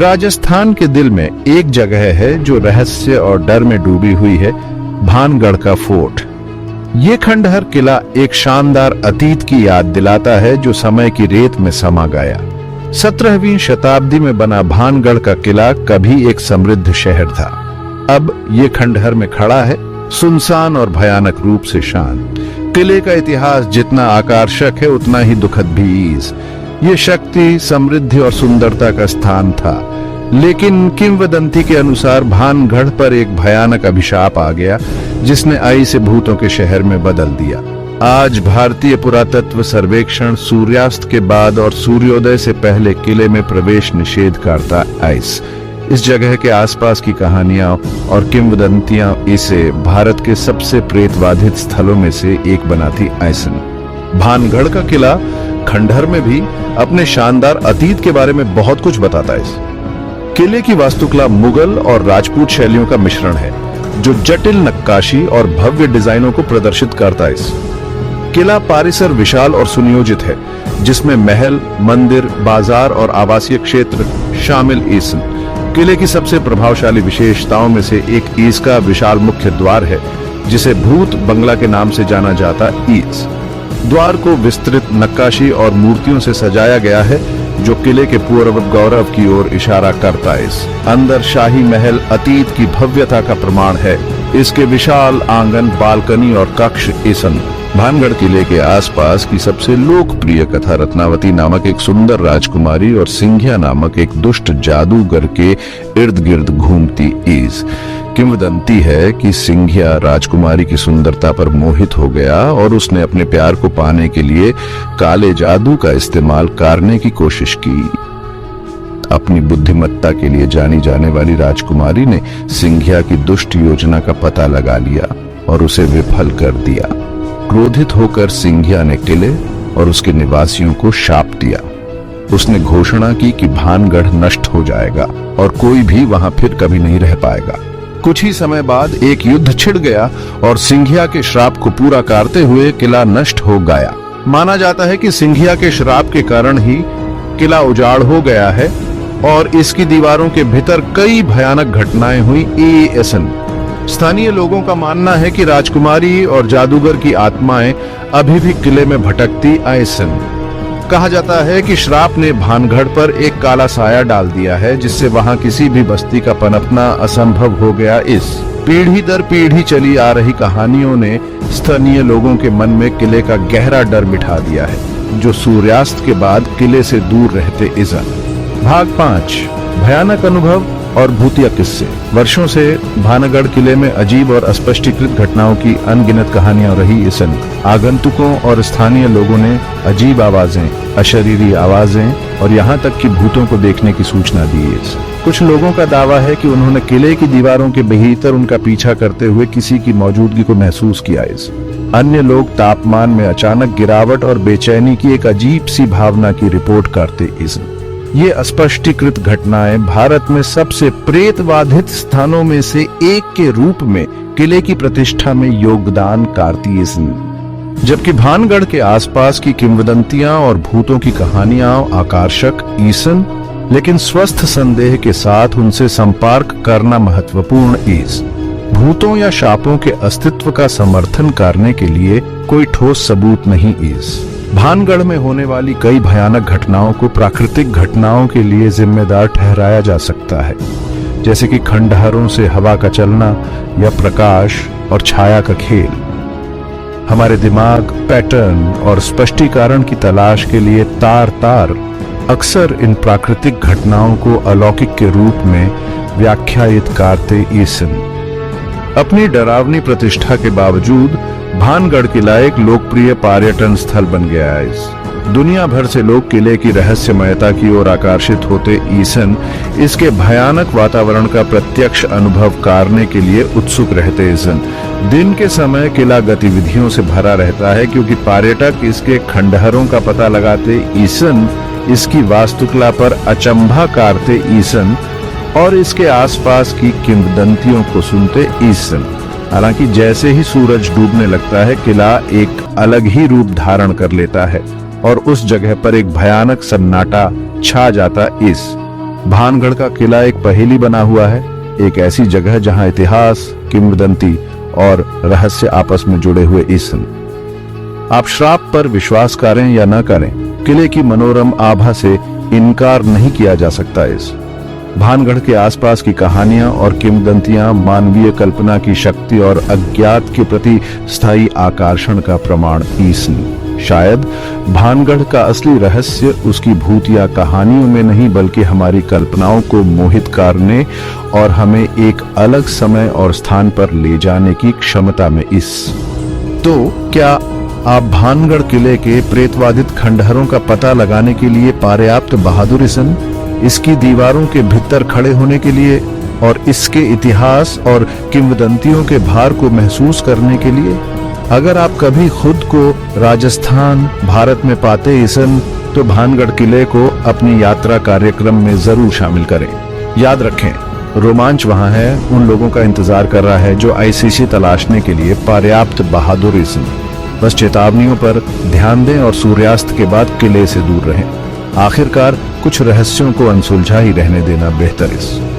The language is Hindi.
राजस्थान के दिल में एक जगह है जो रहस्य और डर में डूबी हुई है, भानगढ़ का फोर्ट। ये खंडहर किला एक शानदार अतीत की याद दिलाता है जो समय की रेत में समा गया। 17वीं शताब्दी में बना भानगढ़ का किला कभी एक समृद्ध शहर था। अब ये खंडहर में खड़ा है, सुनसान और भयानक रूप से शांत। किले का इतिहास जितना आकर्षक है उतना ही दुखद भी। ये शक्ति, समृद्धि और सुंदरता का स्थान था, लेकिन किंवदंती के अनुसार भानगढ़ पर एक भयानक अभिशाप आ गया जिसने आई से भूतों के शहर में बदल दिया। आज भारतीय पुरातत्व सर्वेक्षण सूर्यास्त के बाद और सूर्योदय से पहले किले में प्रवेश निषेध करता है। इस जगह के आसपास की कहानियां और किंवदंतियां इसे भारत के सबसे प्रेतबाधित स्थलों में से एक बनाती ऐसन। भानगढ़ का किला खंडहर में भी अपने शानदार अतीत के बारे में बहुत कुछ बताता है। किले की वास्तुकला मुगल और राजपूत शैलियों का मिश्रण है जो जटिल नक्काशी और भव्य डिजाइनों को प्रदर्शित करता है। किला परिसर विशाल और सुनियोजित है जिसमें महल, मंदिर, बाजार और आवासीय क्षेत्र शामिल हैं। किले की सबसे प्रभावशाली विशेषताओं में से एक इसका विशाल मुख्य द्वार है जिसे भूत बंगला के नाम से जाना जाता है। द्वार को विस्तृत नक्काशी और मूर्तियों से सजाया गया है जो किले के पूर्व गौरव की ओर इशारा करता है। अंदर शाही महल अतीत की भव्यता का प्रमाण है। इसके विशाल आंगन, बालकनी और कक्ष ईसन। भानगढ़ किले के आसपास की सबसे लोकप्रिय कथा रत्नावती नामक एक सुंदर राजकुमारी और सिंघिया नामक एक दुष्ट जादूगर के इर्द गिर्द घूमती इस। किंवदंती है कि सिंघिया राजकुमारी की सुंदरता पर मोहित हो गया और उसने अपने प्यार को पाने के लिए काले जादू का इस्तेमाल करने की कोशिश की। अपनी बुद्धिमत्ता के लिए जानी जाने वाली राजकुमारी ने सिंघिया की दुष्ट योजना का पता लगा लिया और उसे विफल कर दिया। क्रोधित होकर सिंघिया ने किले और उसके निवासियों को शाप दिया। उसने घोषणा की कि भानगढ़ नष्ट हो जाएगा और कोई भी वहां फिर कभी नहीं रह पाएगा। कुछ ही समय बाद एक युद्ध छिड़ गया और सिंघिया के श्राप को पूरा करते हुए किला नष्ट हो गया। माना जाता है कि सिंघिया के श्राप के कारण ही किला उजाड़ हो गया है और इसकी दीवारों के भीतर कई भयानक घटनाएं हुई। स्थानीय लोगों का मानना है कि राजकुमारी और जादूगर की आत्माएं अभी भी किले में भटकती ऐसन। कहा जाता है कि श्राप ने भानगढ़ पर एक काला साया डाल दिया है जिससे वहां किसी भी बस्ती का पनपना असंभव हो गया। इस पीढ़ी दर पीढ़ी चली आ रही कहानियों ने स्थानीय लोगों के मन में किले का गहरा डर बिठा दिया है जो सूर्यास्त के बाद किले से दूर रहते इज़न। भाग 5, भयानक अनुभव और भूतिया किस्से। वर्षों से भानगढ़ किले में अजीब और अस्पष्टीकृत घटनाओं की अनगिनत कहानियां रही इसन। आगंतुकों और स्थानीय लोगों ने अजीब आवाजें, अशरीरी आवाजें और यहाँ तक कि भूतों को देखने की सूचना दी। कुछ लोगों का दावा है कि उन्होंने किले की दीवारों के भीतर उनका पीछा करते हुए किसी की मौजूदगी को महसूस किया। अन्य लोग तापमान में अचानक गिरावट और बेचैनी की एक अजीब सी भावना की रिपोर्ट करते। ये अस्पष्टीकृत घटनाएं भारत में सबसे प्रेतबाधित स्थानों में से एक के रूप में किले की प्रतिष्ठा में योगदान करती हैं। जबकि भानगढ़ के आसपास की किंवदंतियां और भूतों की कहानियां आकर्षक ईसन, लेकिन स्वस्थ संदेह के साथ उनसे संपर्क करना महत्वपूर्ण इस। भूतों या शापों के अस्तित्व का समर्थन करने के लिए कोई ठोस सबूत नहीं इस। भानगढ़ में होने वाली कई भयानक घटनाओं को प्राकृतिक घटनाओं के लिए जिम्मेदार ठहराया जा सकता है, जैसे कि खंडहरों से हवा का चलना या प्रकाश और छाया का खेल। हमारे दिमाग पैटर्न और स्पष्टीकरण की तलाश के लिए तार अक्सर इन प्राकृतिक घटनाओं को अलौकिक के रूप में व्याख्यायित करते ईसन। अपनी डरावनी प्रतिष्ठा के बावजूद भानगढ़ किला एक लोकप्रिय पर्यटन स्थल बन गया है। दुनिया भर से लोग किले की रहस्यमयता की ओर आकर्षित होते ईसन इसके भयानक वातावरण का प्रत्यक्ष अनुभव करने के लिए उत्सुक रहते ईसन। दिन के समय किला गतिविधियों से भरा रहता है क्योंकि पर्यटक इसके खंडहरों का पता लगाते ईसन, इसकी वास्तुकला पर अचंभा करते ईसन और इसके आसपास की किंवदंतियों को सुनते ईसन। हालांकि जैसे ही सूरज डूबने लगता है किला एक अलग ही रूप धारण कर लेता है और उस जगह पर एक भयानक सन्नाटा छा जाता। भानगढ़ का किला एक पहेली बना हुआ है, एक ऐसी जगह जहां इतिहास, किंवदंती और रहस्य आपस में जुड़े हुए ईसन। आप श्राप पर विश्वास करें या न करें, किले की मनोरम आभा से इनकार नहीं किया जा सकता। इस भानगढ़ के आसपास की कहानियां और किंवदंतियां मानवीय कल्पना की शक्ति और अज्ञात के प्रति स्थायी आकर्षण का प्रमाण ईसन। शायद भानगढ़ का असली रहस्य उसकी भूतिया कहानियों में नहीं, बल्कि हमारी कल्पनाओं को मोहित करने और हमें एक अलग समय और स्थान पर ले जाने की क्षमता में इस। तो क्या आप भानगढ़ किले के प्रेतवादित खंडहरों का पता लगाने के लिए पर्याप्त बहादुर सन, इसकी दीवारों के भीतर खड़े होने के लिए और इसके इतिहास और किंवदंतियों के भार को महसूस करने के लिए? अगर आप कभी खुद को राजस्थान, भारत में पाते ईसन, तो भानगढ़ किले को अपनी यात्रा कार्यक्रम में जरूर शामिल करें। याद रखें, रोमांच वहां है, उन लोगों का इंतजार कर रहा है जो आईसीसी तलाशने के लिए पर्याप्त बहादुर ईसन। बस चेतावनियों पर ध्यान दें और सूर्यास्त के बाद किले से दूर रहें। आखिरकार कुछ रहस्यों को अनसुलझा ही रहने देना बेहतर है।